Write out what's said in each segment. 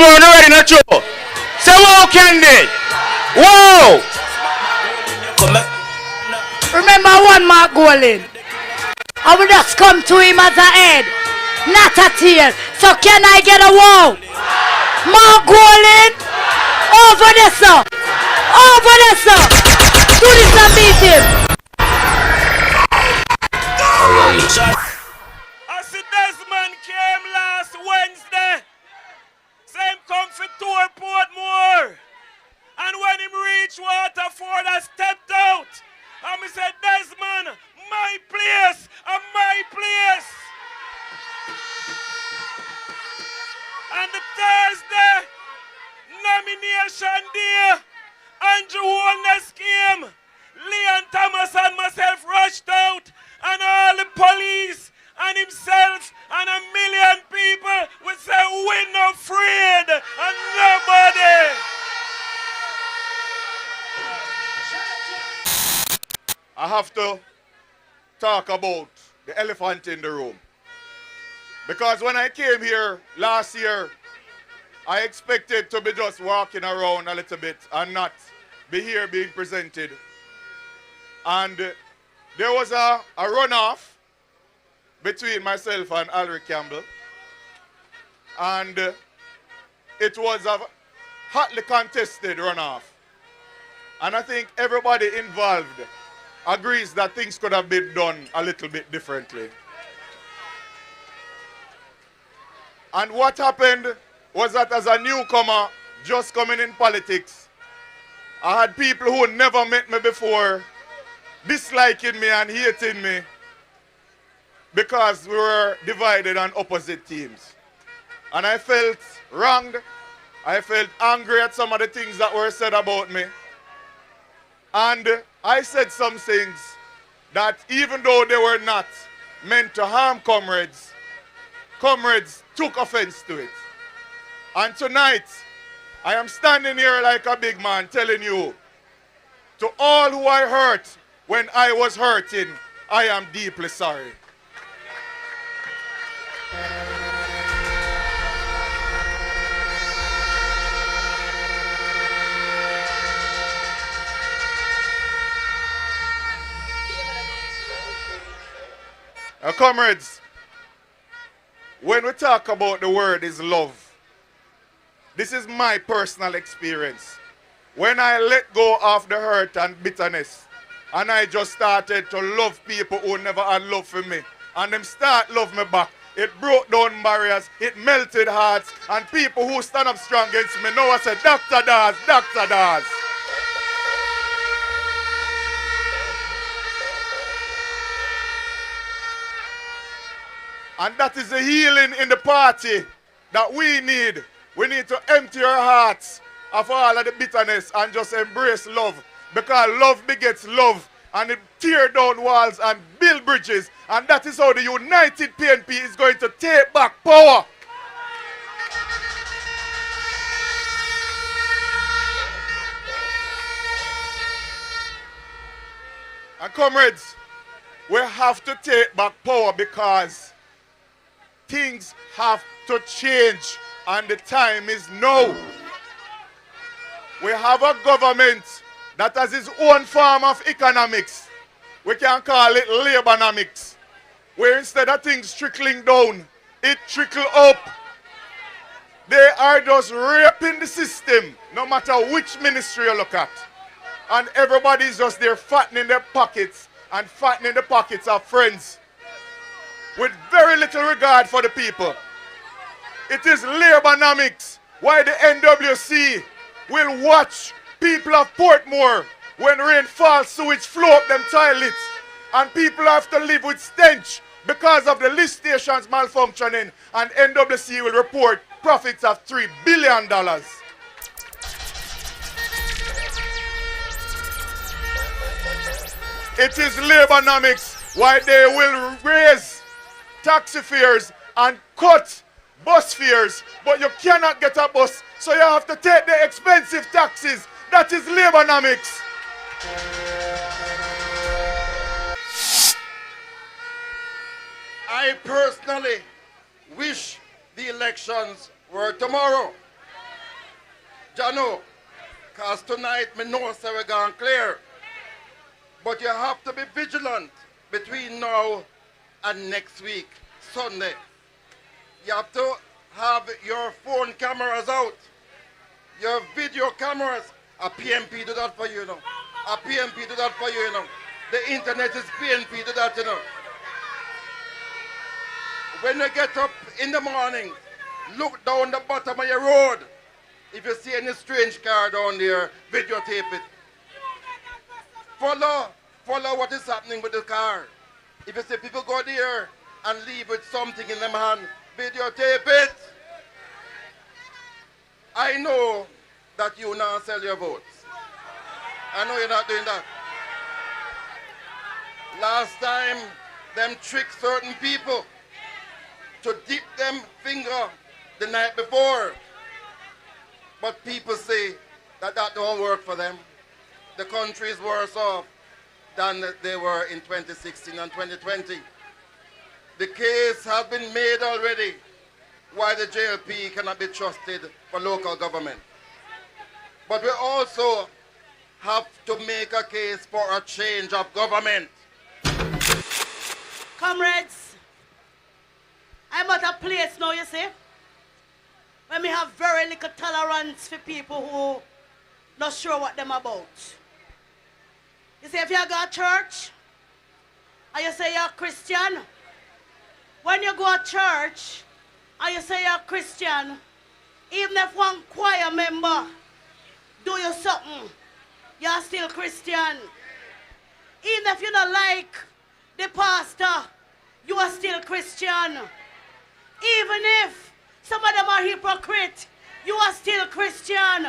round already, not true. Say wow, Candy. Wow. Remember one Mark Golin. I will just come to him as a head, not a tail. So can I get a wow? Mark Golin. Over there, sir. Over there, sir. Do this and beat him. I see Desmond came last Wednesday. Same come for tour Portmore. And when him reach Waterford, I stepped out. And I said, Desmond, my place, and my place. And the Thursday nomination day, Andrew Holness came. Leon Thomas and myself rushed out, and all the police and himself and a million people would say, we're not afraid, and nobody. I have to talk about the elephant in the room. Because when I came here last year, I expected to be just walking around a little bit and not be here being presented. And there was a runoff between myself and Alric Campbell. And it was a hotly contested runoff. And I think everybody involved agrees that things could have been done a little bit differently. And what happened was that as a newcomer, just coming in politics, I had people who never met me before disliking me and hating me because we were divided on opposite teams. And I felt wronged. I felt angry at some of the things that were said about me. And I said some things that even though they were not meant to harm comrades, comrades took offense to it. And tonight, I am standing here like a big man telling you, to all who I hurt when I was hurting, I am deeply sorry. Now, comrades, when we talk about the word is love, this is my personal experience. When I let go of the hurt and bitterness, and I just started to love people who never had love for me, and them start love me back, it broke down barriers, it melted hearts, and people who stand up strong against me know I said, Dr. Daz, Dr. Daz. And that is the healing in the party that we need. We need to empty our hearts of all of the bitterness and just embrace love. Because love begets love, and it tear down walls and build bridges. And that is how the united PNP is going to take back power. And comrades, we have to take back power because things have to change, and the time is now. We have a government that has its own form of economics. We can call it labonomics, where instead of things trickling down, it trickle up. They are just raping the system, no matter which ministry you look at. And everybody's just there fattening their pockets and fattening the pockets of friends, with very little regard for the people. It is labonomics why the NWC will watch people of Portmore when rain falls, sewage flow up them toilets, and people have to live with stench because of the lift stations malfunctioning, and NWC will report profits of $3 billion. It is labonomics why they will raise taxi fares and cut bus fares, but you cannot get a bus, so you have to take the expensive taxis. That is labonomics. I personally wish the elections were tomorrow. Jano, because tonight me know say we're gone clear. But you have to be vigilant between now and next week, Sunday. You have to have your phone cameras out, your video cameras. A PNP do that for you, you know. A PNP do that for you, you know. The internet is PNP do that, you know. When you get up in the morning, look down the bottom of your road. If you see any strange car down there, videotape it. Follow what is happening with the car. If you see people go there and leave with something in their hand, videotape it. I know that you now sell your votes. I know you're not doing that. Last time, them tricked certain people to dip them finger the night before. But people say that don't work for them. The country is worse off than they were in 2016 and 2020. The case has been made already why the JLP cannot be trusted for local government. But we also have to make a case for a change of government. Comrades, I'm at a place now, you see, where we have very little tolerance for people who not sure what them about. You see, if you go to church, and you say you're a Christian, when you go to church, and you say you're a Christian, even if one choir member do you something, you're still Christian. Even if you don't like the pastor, you are still Christian. Even if some of them are hypocrite, you are still Christian.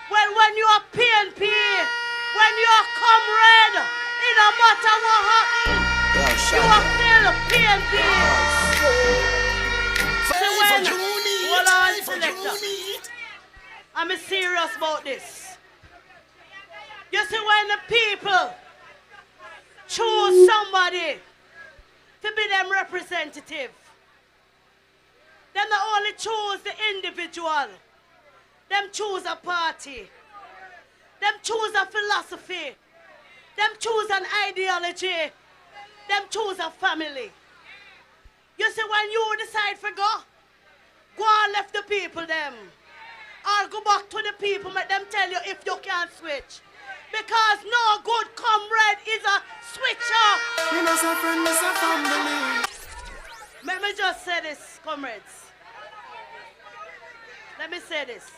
Well, when you are PNP, when you are comrade, it don't matter what happens, you are still PNP. Hold on, selector. I'm serious about this. You see, when the people choose somebody to be them representative, them not only choose the individual, them choose a party, them choose a philosophy, them choose an ideology, them choose a family. You see, when you decide to go and left the people them, or go back to the people, make them tell you if you can't switch. Because no good comrade is a switcher. Let me just say this, comrades. Let me say this.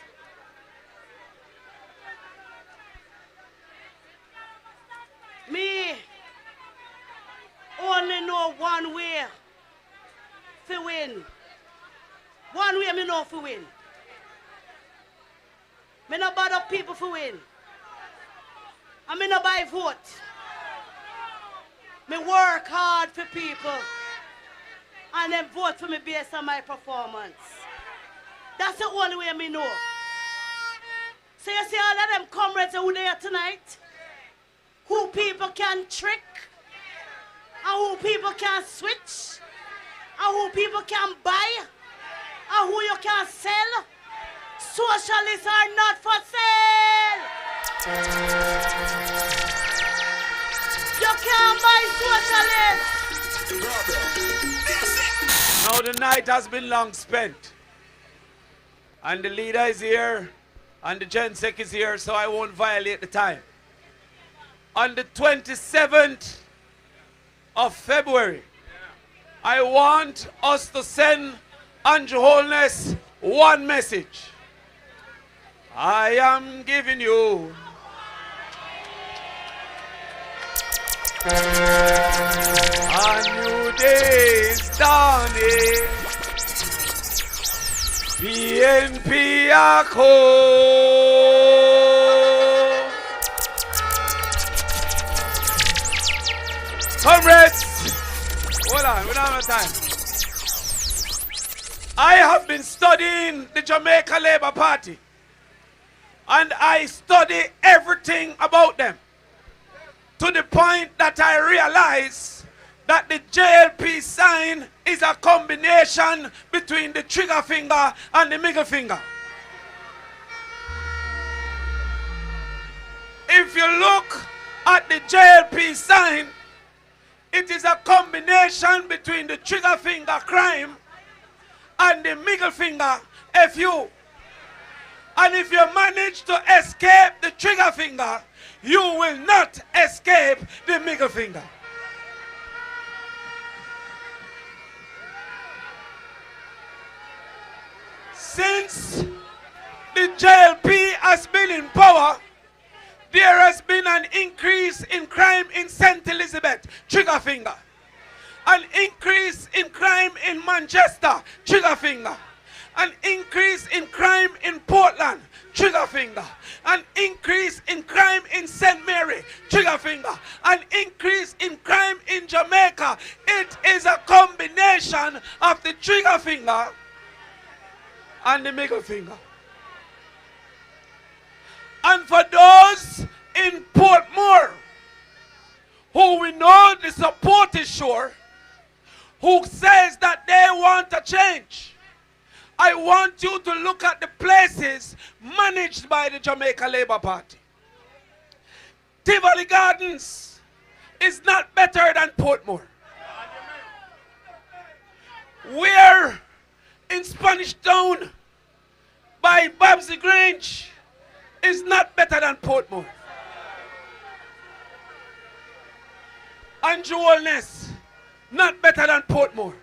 Me only know one way to win. One way me know to win. Me no bother people for win. I me no buy vote. Me work hard for people and then vote for me based on my performance. That's the only way me know. So you see all of them comrades who there tonight, who people can trick, and who people can switch, and who people can buy, and who you can sell. Socialists are not for sale. You can't buy socialists. Now the night has been long spent. And the leader is here. And the Gen Sec is here, so I won't violate the time. On the 27th of February, I want us to send Andrew Holness one message. I am giving you a new day is dawning. PNP are cold. Comrades, hold on, we don't have time. I have been studying the Jamaica Labour Party. And I study everything about them. To the point that I realize that the JLP sign is a combination between the trigger finger and the middle finger. if you look at the JLP sign, it is a combination between the trigger finger crime and the middle finger FU. And if you manage to escape the trigger finger, you will not escape the middle finger. Since the JLP has been in power, there has been an increase in crime in St. Elizabeth, trigger finger. An increase in crime in Manchester, trigger finger. An increase in crime in Portland, trigger finger. An increase in crime in St. Mary, trigger finger. An increase in crime in Jamaica. It is a combination of the trigger finger and the middle finger. And for those in Portmore who we know the support is sure, who says that they want a change, I want you to look at the places managed by the Jamaica Labour Party. Tivoli Gardens is not better than Portmore. We're in Spanish Town by Babsy Grange is not better than Portmore. Andrew Holness, not better than Portmore.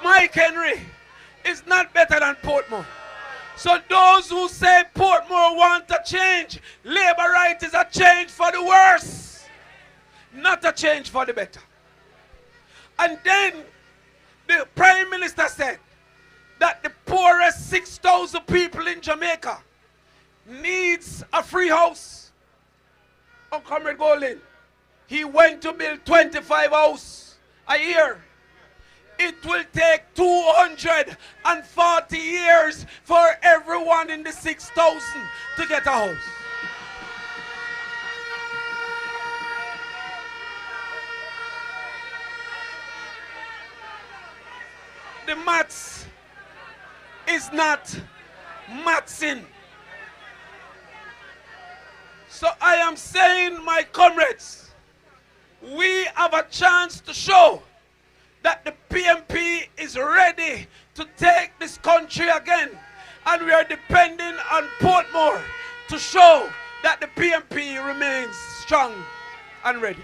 Mike Henry is not better than Portmore. So those who say Portmore want a change, labor right is a change for the worse, not a change for the better. And then the Prime Minister said that the poorest 6,000 people in Jamaica needs a free house. On Comrade Golin, he went to build 25 houses a year. It will take 240 years for everyone in the 6,000 to get a house. The maths is not mathsing. So I am saying, my comrades, we have a chance to show that the PNP is ready to take this country again. And we are depending on Portmore to show that the PNP remains strong and ready.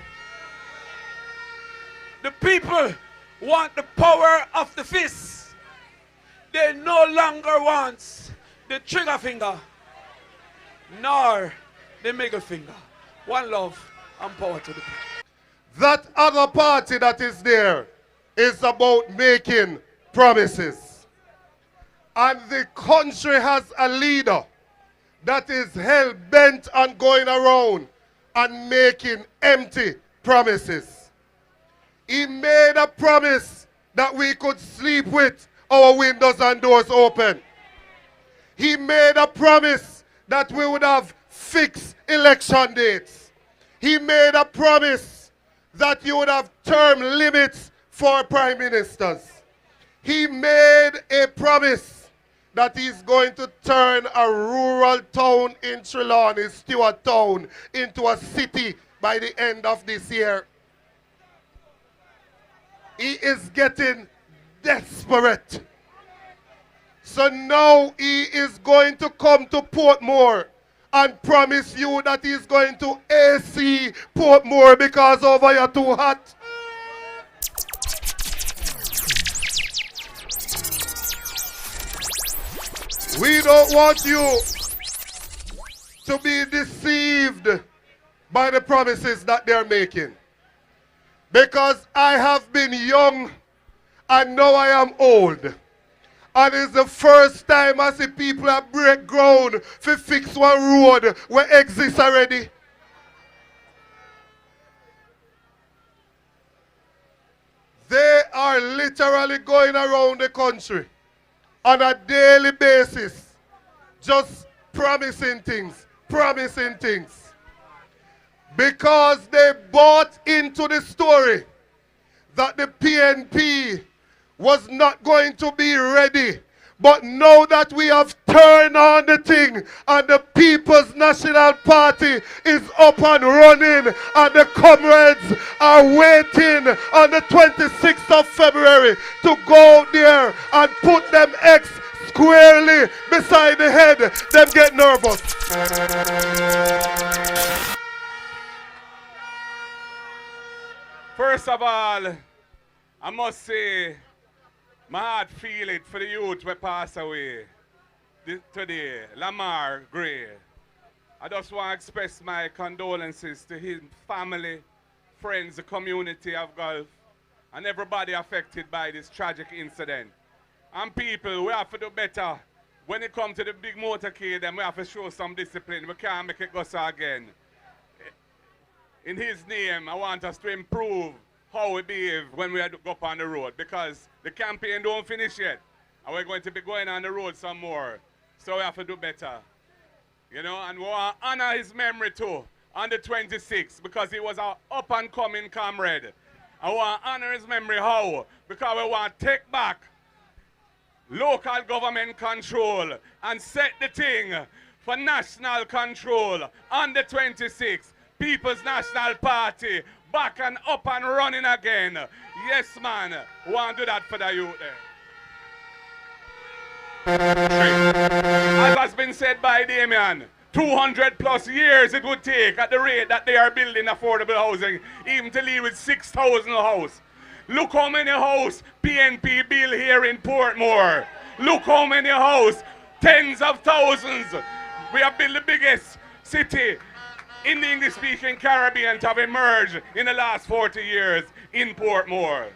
The people want the power of the fist. They no longer want the trigger finger nor the middle finger. One love and power to the people. That other party that is there is about making promises. And the country has a leader that is hell-bent on going around and making empty promises. He made a promise that we could sleep with our windows and doors open. He made a promise that we would have fixed election dates. He made a promise that you would have term limits for prime ministers. He made a promise that he's going to turn a rural town in Trelawney, Stewart Town, into a city by the end of this year. He is getting desperate. So now he is going to come to Portmore and promise you that he's going to AC Portmore because over here too hot. We don't want you to be deceived by the promises that they're making. Because I have been young and now I am old. And it's the first time I see people that break ground to fix one road where exists already. They are literally going around the country on a daily basis, just promising things. Because they bought into the story that the PNP was not going to be ready But now that we have turned on the thing and the People's National Party is up and running and the comrades are waiting on the 26th of February to go out there and put them X squarely beside the head, them get nervous. First of all, I must say, my heart feel it for the youth who passed away today, Lamar Gray. I just want to express my condolences to his family, friends, the community of Gulf, and everybody affected by this tragic incident. And people, we have to do better. When it comes to the big motorcade, then we have to show some discipline. We can't make it go so again. In his name, I want us to improve how we behave when we go up on the road, because the campaign don't finish yet. And we're going to be going on the road some more. So we have to do better. You know, and we want to honor his memory too on the 26th, because he was an up-and-coming comrade. I want to honor his memory how? Because we want to take back local government control and set the thing for national control on the 26th. People's National Party back and up and running again. Yes, man. Want to do that for the youth there. As has been said by Damien, 200 plus years it would take at the rate that they are building affordable housing, even to leave with 6,000 houses. Look how many houses PNP build here in Portmore. Look how many houses, tens of thousands. We have built the biggest city in the English-speaking Caribbean to have emerged in the last 40 years in Portmore.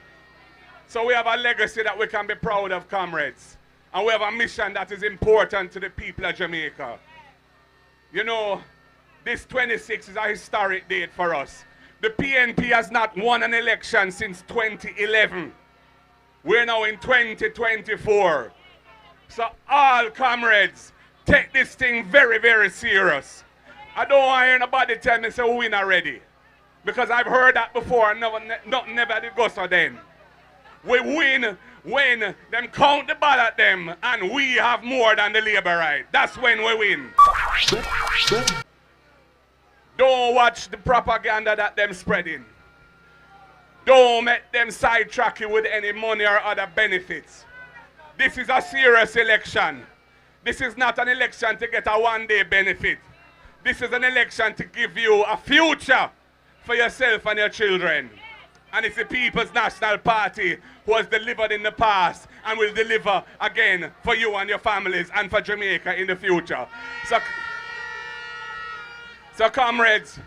So we have a legacy that we can be proud of, comrades. And we have a mission that is important to the people of Jamaica. You know, this 26 is a historic date for us. The PNP has not won an election since 2011. We're now in 2024. So all comrades, take this thing very, very serious. I don't want to hear nobody tell me, say, we win already. Because I've heard that before, and never did go so then. We win when them count the ballot them, and we have more than the labor right. That's when we win. Don't watch the propaganda that them spreading. Don't make them sidetrack you with any money or other benefits. This is a serious election. This is not an election to get a one-day benefit. This is an election to give you a future for yourself and your children. And it's the People's National Party who has delivered in the past and will deliver again for you and your families and for Jamaica in the future. So comrades,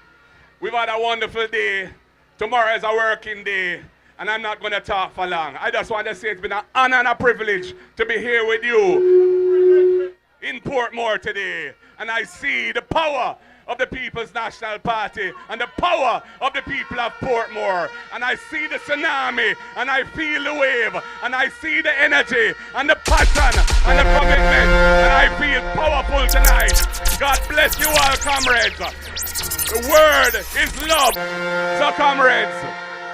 we've had a wonderful day. Tomorrow is a working day, and I'm not going to talk for long. I just want to say it's been an honor and a privilege to be here with you in Portmore today. And I see the power of the People's National Party and the power of the people of Portmore. And I see the tsunami, and I feel the wave, and I see the energy and the passion and the commitment, and I feel powerful tonight. God bless you all, comrades. The word is love. So, comrades,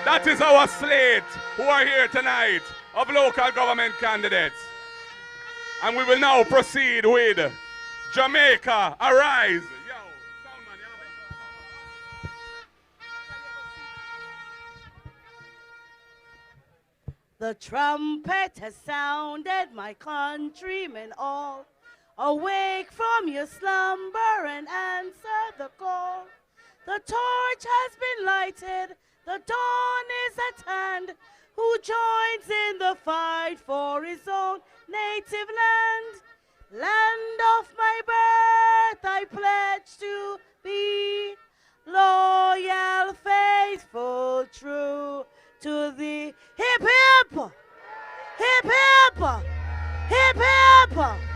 that is our slate who are here tonight of local government candidates. And we will now proceed with Jamaica Arise. The trumpet has sounded, my countrymen all. Awake from your slumber and answer the call. The torch has been lighted, the dawn is at hand. Who joins in the fight for his own native land? Land of my birth, I pledge to be loyal, faithful, true to thee. Hip hip! Hip hip! Hip hip!